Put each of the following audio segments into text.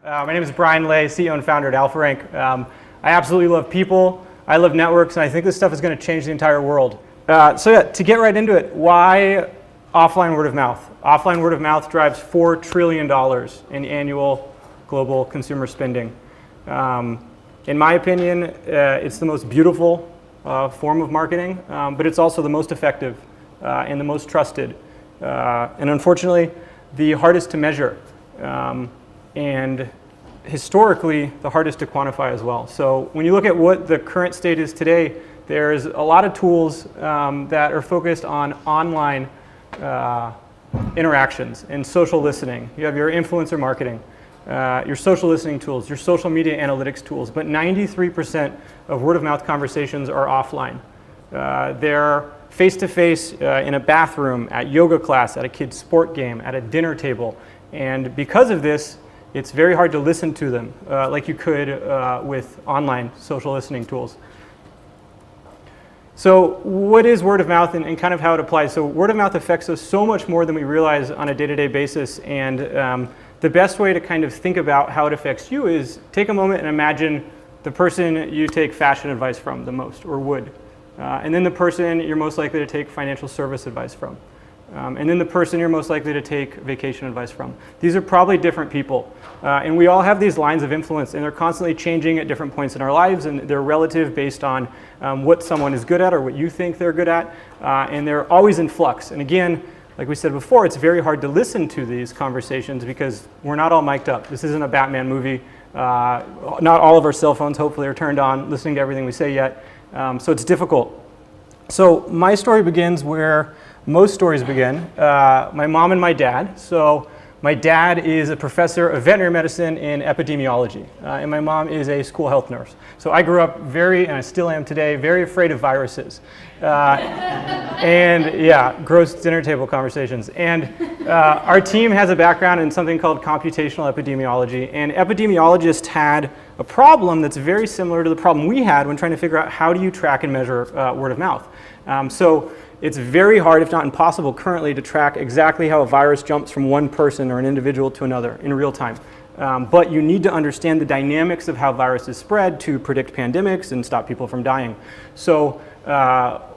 My name is Brian Ley, CEO and founder at Alpharank. I absolutely love people. I love networks, and I think this stuff is going to change the entire world. To get right into it, why offline word of mouth? Offline word of mouth drives $4 trillion in annual global consumer spending. In my opinion, it's the most beautiful form of marketing, but it's also the most effective and the most trusted. And unfortunately, the hardest to measure. And historically, the hardest to quantify as well. So when you look at what the current state is today, there's a lot of tools that are focused on online interactions and social listening. You have your influencer marketing, your social listening tools, your social media analytics tools, but 93% of word of mouth conversations are offline. They're face-to-face in a bathroom, at yoga class, at a kid's sport game, at a dinner table. And because of this, it's very hard to listen to them like you could with online social listening tools. So what is word of mouth and kind of how it applies? So word of mouth affects us so much more than we realize on a day-to-day basis. And the best way to kind of think about how it affects you is take a moment and imagine the person you take fashion advice from the most, or would. And then the person you're most likely to take financial service advice from. And then the person you're most likely to take vacation advice from. These are probably different people. And we all have these lines of influence, and they're constantly changing at different points in our lives, and they're relative based on what someone is good at or what you think they're good at. And they're always in flux. And again, like we said before, it's very hard to listen to these conversations because we're not all mic'd up. This isn't a Batman movie. Not all of our cell phones, hopefully, are turned on listening to everything we say yet. So it's difficult. So my story begins where most stories begin. My mom and my dad. So my dad is a professor of veterinary medicine and epidemiology, and my mom is a school health nurse. So I grew up and I still am today, very afraid of viruses. And yeah, gross dinner table conversations. And our team has a background in something called computational epidemiology, and epidemiologists had a problem that's very similar to the problem we had when trying to figure out how do you track and measure word of mouth. So it's very hard, if not impossible currently, to track exactly how a virus jumps from one person or an individual to another in real time. But you need to understand the dynamics of how viruses spread to predict pandemics and stop people from dying. So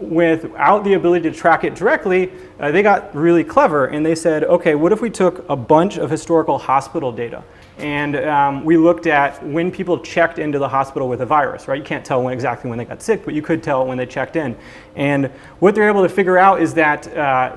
without the ability to track it directly, they got really clever and they said, okay, what if we took a bunch of historical hospital data and we looked at when people checked into the hospital with a virus, right? You can't tell exactly when they got sick, but you could tell when they checked in. And what they're able to figure out is that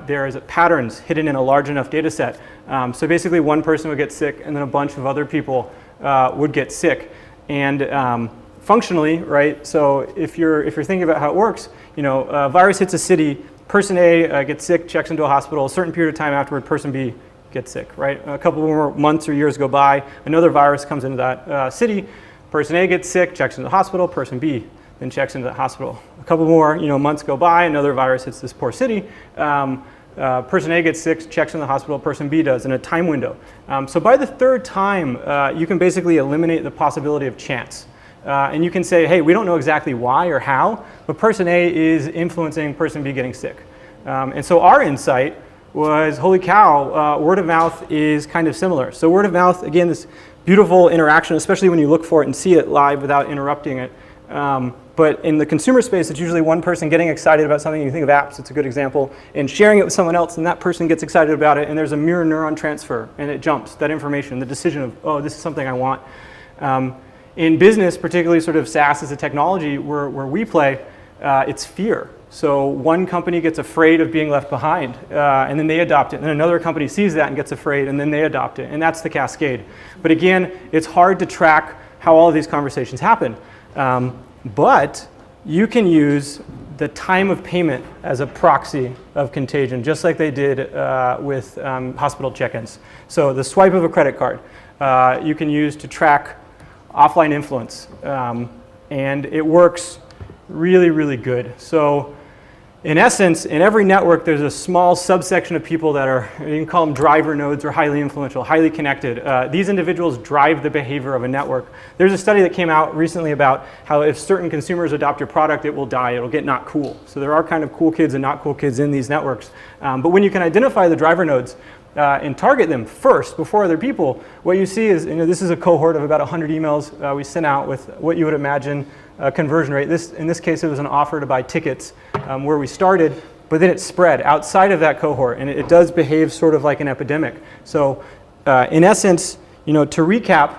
there's patterns hidden in a large enough data set. So basically one person would get sick and then a bunch of other people would get sick. And functionally, right, so if you're thinking about how it works, you know, a virus hits a city, person A gets sick, checks into a hospital, a certain period of time afterward, person B gets sick, right? A couple more months or years go by, another virus comes into that city, person A gets sick, checks into the hospital, person B then checks into the hospital. A couple more months go by, another virus hits this poor city, person A gets sick, checks in the hospital, person B does in a time window. So by the third time, you can basically eliminate the possibility of chance. And you can say, hey, we don't know exactly why or how, but person A is influencing person B getting sick. And so our insight was, holy cow, word of mouth is kind of similar. So word of mouth, again, this beautiful interaction, especially when you look for it and see it live without interrupting it. But in the consumer space, it's usually one person getting excited about something. You think of apps, it's a good example, and sharing it with someone else, and that person gets excited about it, and there's a mirror neuron transfer, and it jumps, that information, the decision of, oh, this is something I want. In business, particularly sort of SaaS as a technology where we play, it's fear. So one company gets afraid of being left behind, and then they adopt it. And then another company sees that and gets afraid, and then they adopt it. And that's the cascade. But again, it's hard to track how all of these conversations happen. But you can use the time of payment as a proxy of contagion, just like they did with hospital check-ins. So the swipe of a credit card you can use to track offline influence. And it works really, really good. So in essence, in every network, there's a small subsection of people that are, you can call them driver nodes or highly influential, highly connected. These individuals drive the behavior of a network. There's a study that came out recently about how if certain consumers adopt your product, it will die, it'll get not cool. So there are kind of cool kids and not cool kids in these networks. But when you can identify the driver nodes, and target them first before other people, what you see is, this is a cohort of about 100 emails we sent out with what you would imagine a conversion rate. In this case, it was an offer to buy tickets where we started, but then it spread outside of that cohort, and it does behave sort of like an epidemic. So in essence, to recap,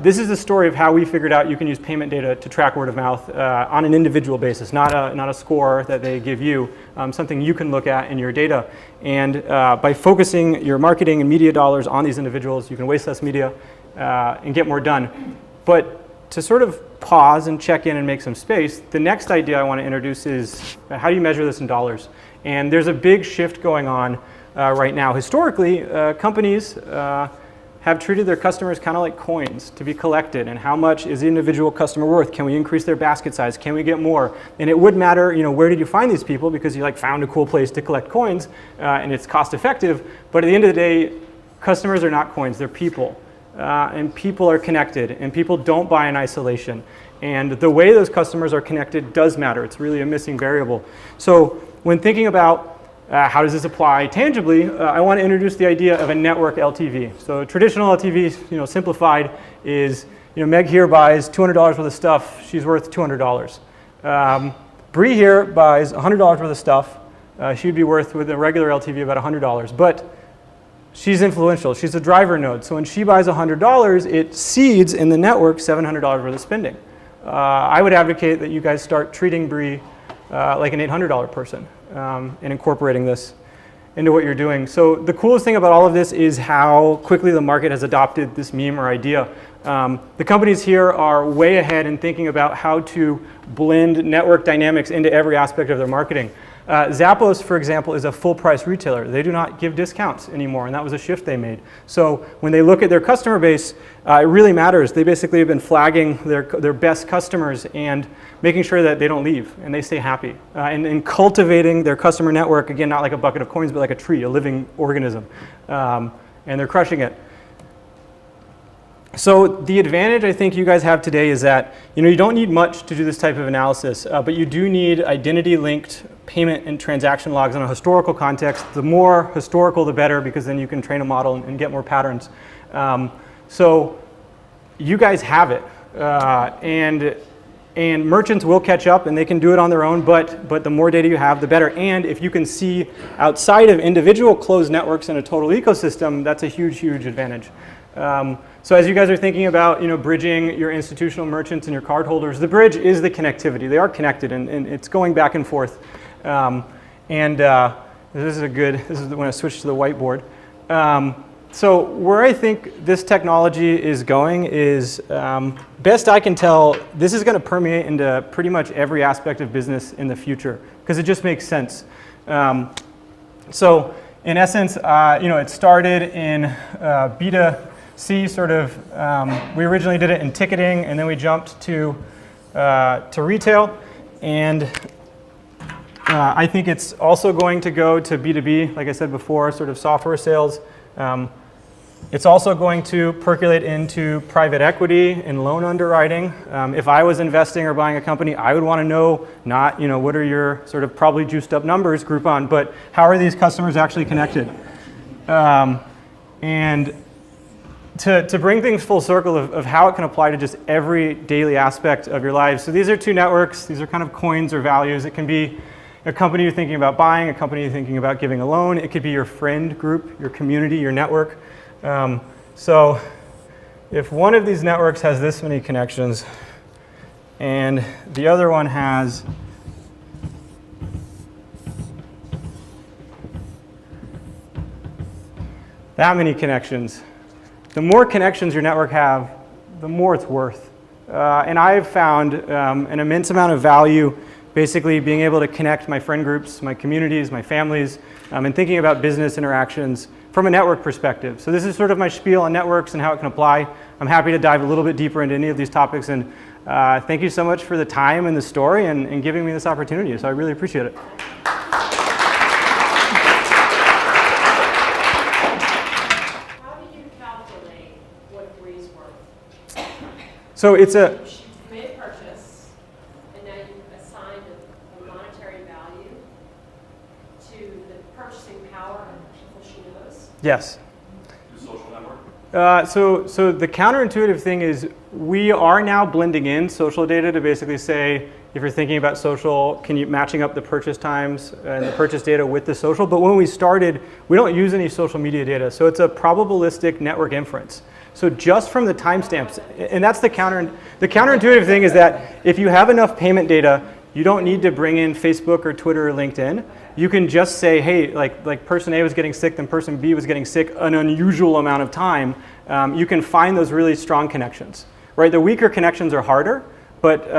this is the story of how we figured out you can use payment data to track word of mouth on an individual basis, not a score that they give you, something you can look at in your data. And by focusing your marketing and media dollars on these individuals, you can waste less media and get more done. But to sort of pause and check in and make some space, the next idea I want to introduce is how do you measure this in dollars? And there's a big shift going on right now. Historically, companies have treated their customers kind of like coins to be collected, and how much is the individual customer worth? Can we increase their basket size? Can we get more? And it would matter, where did you find these people, because you found a cool place to collect coins and it's cost effective. But at the end of the day, customers are not coins, they're people. And people are connected, and people don't buy in isolation. And the way those customers are connected does matter. It's really a missing variable. So when thinking about how does this apply tangibly, I want to introduce the idea of a network LTV. So traditional LTV, simplified, is Meg here buys $200 worth of stuff, she's worth $200. Bree here buys $100 worth of stuff, she'd be worth, with a regular LTV, about $100. But she's influential, she's a driver node. So when she buys $100, it seeds in the network $700 worth of spending. I would advocate that you guys start treating Bree like an $800 person and incorporating this into what you're doing. So the coolest thing about all of this is how quickly the market has adopted this meme or idea. The companies here are way ahead in thinking about how to blend network dynamics into every aspect of their marketing. Zappos, for example, is a full-price retailer. They do not give discounts anymore, and that was a shift they made. So when they look at their customer base, it really matters. They basically have been flagging their best customers and making sure that they don't leave and they stay happy. And cultivating their customer network, again, not like a bucket of coins, but like a tree, a living organism. And they're crushing it. So the advantage I think you guys have today is that you don't need much to do this type of analysis, but you do need identity-linked payment and transaction logs in a historical context. The more historical, the better, because then you can train a model and get more patterns. So you guys have it, and merchants will catch up, and they can do it on their own. But the more data you have, the better. And if you can see outside of individual closed networks in a total ecosystem, that's a huge, huge advantage. So as you guys are thinking about bridging your institutional merchants and your cardholders, the bridge is the connectivity. They are connected, and it's going back and forth. This is when I switch to the whiteboard. So where I think this technology is going is, best I can tell, this is going to permeate into pretty much every aspect of business in the future, because it just makes sense. So in essence, it started in B2C sort of. We originally did it in ticketing, and then we jumped to retail, and I think it's also going to go to B2B, like I said before, sort of software sales. It's also going to percolate into private equity and loan underwriting. If I was investing or buying a company, I would want to know not, what are your sort of probably juiced up numbers, Groupon, but how are these customers actually connected? And to bring things full circle of how it can apply to just every daily aspect of your lives. So these are two networks. These are kind of coins or values. It can be a company you're thinking about buying, a company you're thinking about giving a loan. It could be your friend group, your community, your network. So if one of these networks has this many connections and the other one has that many connections, the more connections your network have, the more it's worth. And I've found an immense amount of value basically being able to connect my friend groups, my communities, my families, and thinking about business interactions from a network perspective. So this is sort of my spiel on networks and how it can apply. I'm happy to dive a little bit deeper into any of these topics, and thank you so much for the time and the story and giving me this opportunity. So I really appreciate it. How do you calculate what Bree's worth? So it's a She made a purchase, and now you've assigned a monetary value to the purchasing power of people she knows. Yes. The social network? So the counterintuitive thing is we are now blending in social data to basically say, if you're thinking about social, can you matching up the purchase times and the purchase data with the social? But when we started, we don't use any social media data. So it's a probabilistic network inference. So just from the timestamps, and that's the counterintuitive thing is that if you have enough payment data, you don't need to bring in Facebook or Twitter or LinkedIn. You can just say, hey, like person A was getting sick, then person B was getting sick an unusual amount of time. You can find those really strong connections, right? The weaker connections are harder, but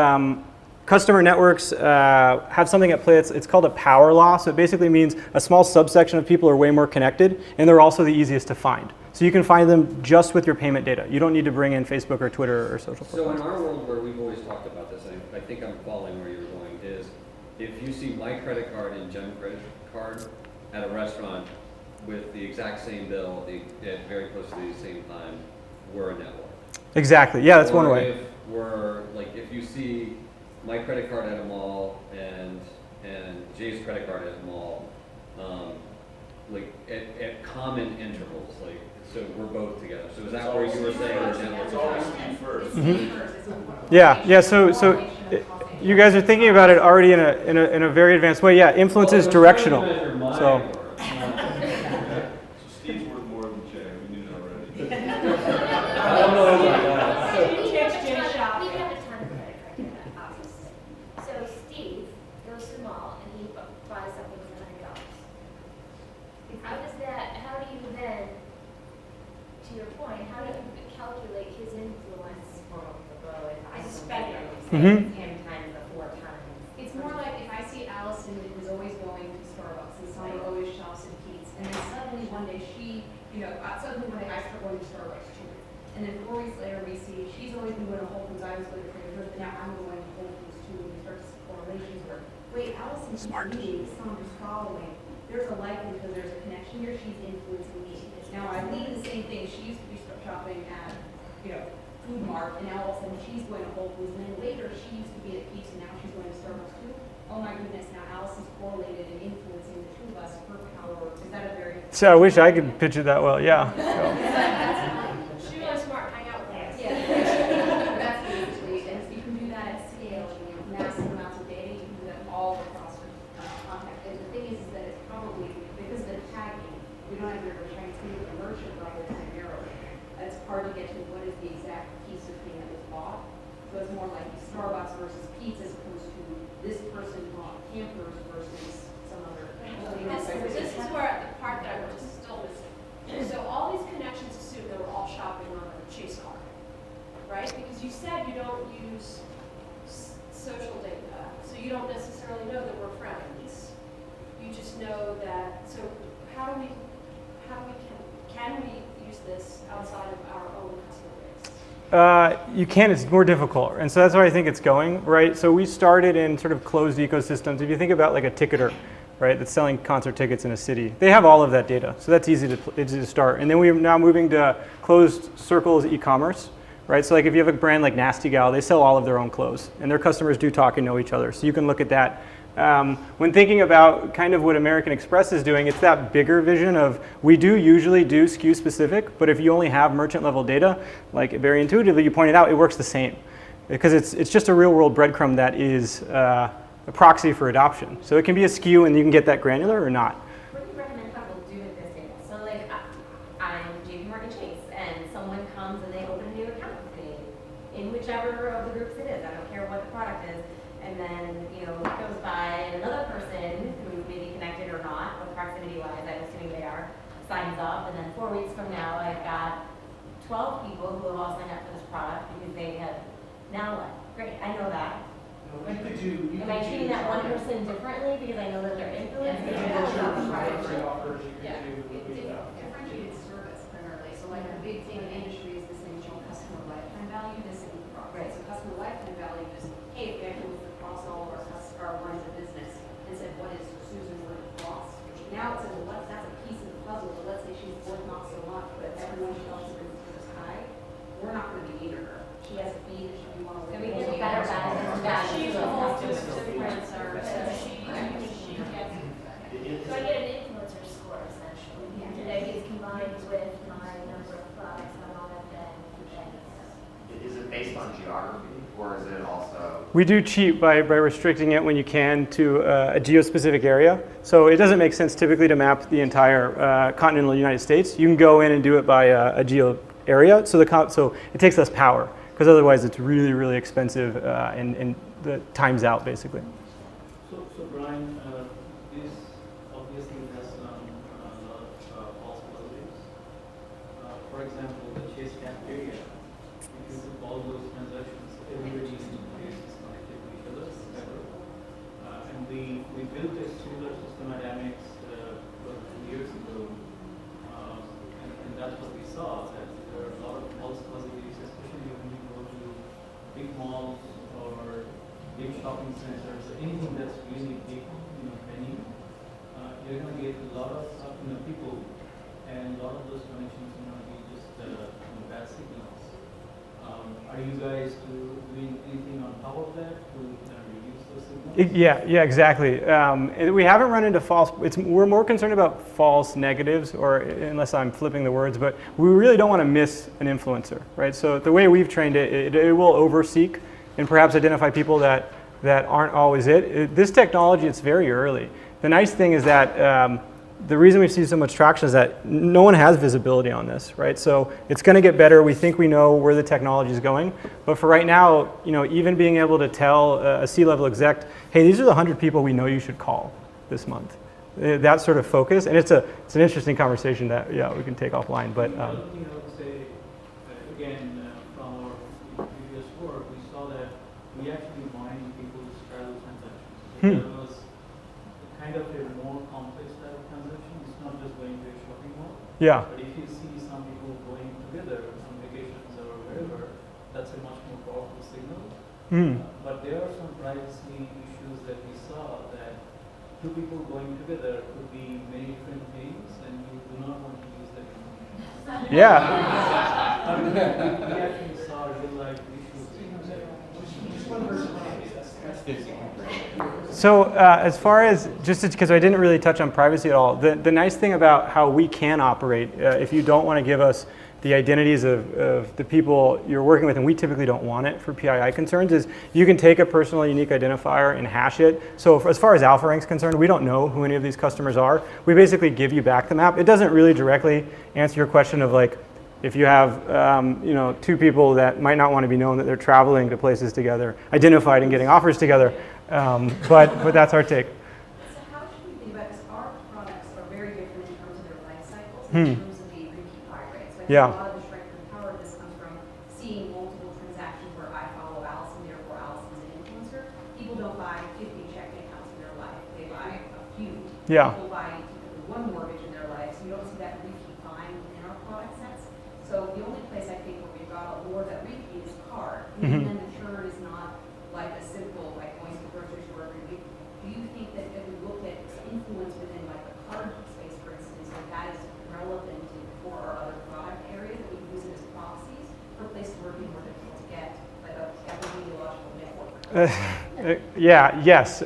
customer networks have something at play. It's called a power law. So it basically means a small subsection of people are way more connected, and they're also the easiest to find. So you can find them just with your payment data. You don't need to bring in Facebook or Twitter or social So profiles. in our world where we've always talked about this, I think I'm following where you're going, is if you see my credit card and Jen's credit card at a restaurant with the exact same bill at very close to the same time, we're a network. Exactly. Yeah, that's one Or way. if you see my credit card at a mall and Jay's credit card at a mall, at common intervals, so we're both together. So is that where you were saying the network? It's always Steve first. Yeah. So you guys are thinking about it already in a very advanced way. Yeah, influence is directional. So. So Steve's worth more than Jay. We knew that already. I don't know about that. We have a ton of credit card data, obviously. So Steve goes to the mall and he buys something for $100. How do you then, to your point, how do you calculate his influence? I spend it. Mhm. 10 times the 4 times. It's more like if I see Allison who's always going to Starbucks and Summer always shops at Pete's, and then suddenly one day suddenly one day I start going to Starbucks too. And then 4 weeks later we see she's always been going to Whole Foods, I was going to Trader Joe's, but now I'm going to Whole Foods too, and you start to see correlations where, wait, Allison's reading, Sandra's following. There's a likelihood there's a connection here, she's influencing me. Now I lead the same thing, she used to be shopping at, Food Mart, and now all of a sudden she's going to Whole Foods, and then later she used to be at Pete's, and now she's going to Starbucks too. Oh my goodness, now Allison's correlated and influencing the two of us, her power. Is that a very... So I wish I could pitch it that well. Yeah. She's really smart, hang out with us. Yeah. That's basically, and if you can do that at scale, you have massive amounts of data, you can do that all across contact. And the thing is that it's probably, because of the tagging, we don't have your trying to the merchant level primarily. It's hard to get to what is the exact piece of thing that was bought. So it's more like Starbucks versus Pete's as opposed to this person bought Pampers versus some other. This is where the part that we're still missing. So all these connections assume that we're all shopping on a Chase card, right? Because you said you don't use social data, so you don't necessarily know that we're friends. You just know that. So can we use this outside of our own customer base? You can, it's more difficult. And so that's where I think it's going, right? So we started in sort of closed ecosystems. If you think about like a ticketer, right, that's selling concert tickets in a city, they have all of that data. So that's easy to start. And then we're now moving to closed circles e-commerce, right? So like if you have a brand like Nasty Gal, they sell all of their own clothes and their customers do talk and know each other. So you can look at that. When thinking about kind of what American Express is doing, it's that bigger vision of we do usually do SKU specific, but if you only have merchant level data, like very intuitively you pointed out, it works the same because it's just a real world breadcrumb that is a proxy for adoption. So it can be a SKU and you can get that granular or not. What do you recommend people do with this data? So like, I'm JP Morgan Chase, and someone comes and they open a new account with me in whichever of the groups it is. I don't care what the product is. And then, goes by another person who may be connected or not, but proximity-wise, I'm assuming they are, signs up, and then 4 weeks from now, I've got 12 people who have all signed up for this product because they have, now what? Great, I know that. Am I treating that one person differently because I know that they're influenced? Yeah, differentiated service primarily. So like the big thing in the industry is this thing called customer lifetime value, this thing across. Right. So customer lifetime value is, hey, if we actually looked across all of our lines of business and said, what is Susan worth across? Now it says, well, that's a piece of the puzzle, but let's say she's worth not so much, but everyone else is this high. We're not going to be near her. She has a fee that we want to. And we get better value. She's a whole different service, so she gets. So I get an influencer score essentially. that gets combined with my number of products I'm on it, then Is it based on geography, or is it also? We do cheat by restricting it when you can to a geo-specific area. So it doesn't make sense typically to map the entire continental United States. You can go in and do it by a geo area. So so it takes less power, because otherwise it's really, really expensive and the time's out basically. So Brian, this obviously has a lot of false positives. For example, the Chase Cap area, if you took all those transactions, everybody in the place is connected to each other, ever. And we built a similar system at Amex about 2 years ago, and that's what we saw, that there are a lot of false positives, especially when you go to big malls or big shopping centers, anything that's really big, venue, you're going to get a lot of people, and a lot of those connections are going to be just bad signals. Are you guys doing anything on top of that to reduce those signals? Yeah, exactly. We haven't run into false. We're more concerned about false negatives, or unless I'm flipping the words, but we really don't want to miss an influencer, right? So the way we've trained it, it will overseek and perhaps identify people that aren't always it. This technology, it's very early. The nice thing is that the reason we've seen so much traction is that no one has visibility on this, right? So it's going to get better. We think we know where the technology is going, but for right now, even being able to tell a C-level exec, hey, these are the 100 people we know you should call this month. That sort of focus, and it's an interesting conversation that we can take offline. But the other thing I would say, again, from our previous work, we saw that we actually mine people's travel transactions. There was kind of a more complex type of transaction. It's not just going to a shopping mall. yeah, But if you see some people going together on vacations or wherever, that's a much more powerful signal. But there are some privacy issues that we saw, that two people going together could be many different things, and you do not want to use that information. yeah. We actually saw real life issues. So as far as, just because I didn't really touch on privacy at all, the nice thing about how we can operate, if you don't want to give us the identities of the people you're working with, and we typically don't want it for PII concerns, is you can take a personal unique identifier and hash it. So as far as Alpharank's concerned, we don't know who any of these customers are. We basically give you back the map. It doesn't really directly answer your question of like, if you have two people that might not want to be known that they're traveling to places together, identified and getting offers together, but that's our take. So how should we think about this? Our products are very different in terms of their life cycles, in terms of the repeat buy rate. So I think Yeah. a lot of the strength and power of this comes from seeing multiple transactions where I follow Allison, therefore Allison's an influencer. People don't buy 50 checking accounts in their life. They buy a few. Yeah. People buy typically one mortgage in their life, so you don't see that repeat buying in our product sets. So the only place I think where we've got more of that repeat is card. And then the churn is not like a simple, like going to the grocery store every week. Do you think that if we look at influence within like the card space, for instance, that is relevant for our other product areas, that we use it as proxies for places where it's more difficult to get like a epidemiological network? Yes.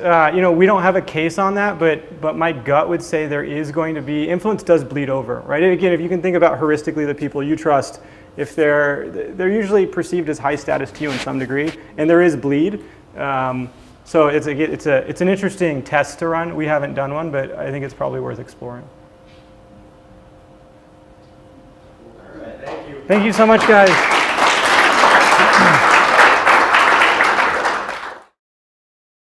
We don't have a case on that, but my gut would say there is going to be, influence does bleed over, right? And again, if you can think about heuristically the people you trust, if they're usually perceived as high status to you in some degree, and there is bleed. So it's an interesting test to run. We haven't done one, but I think it's probably worth exploring. All right, thank you. Thank you so much, guys.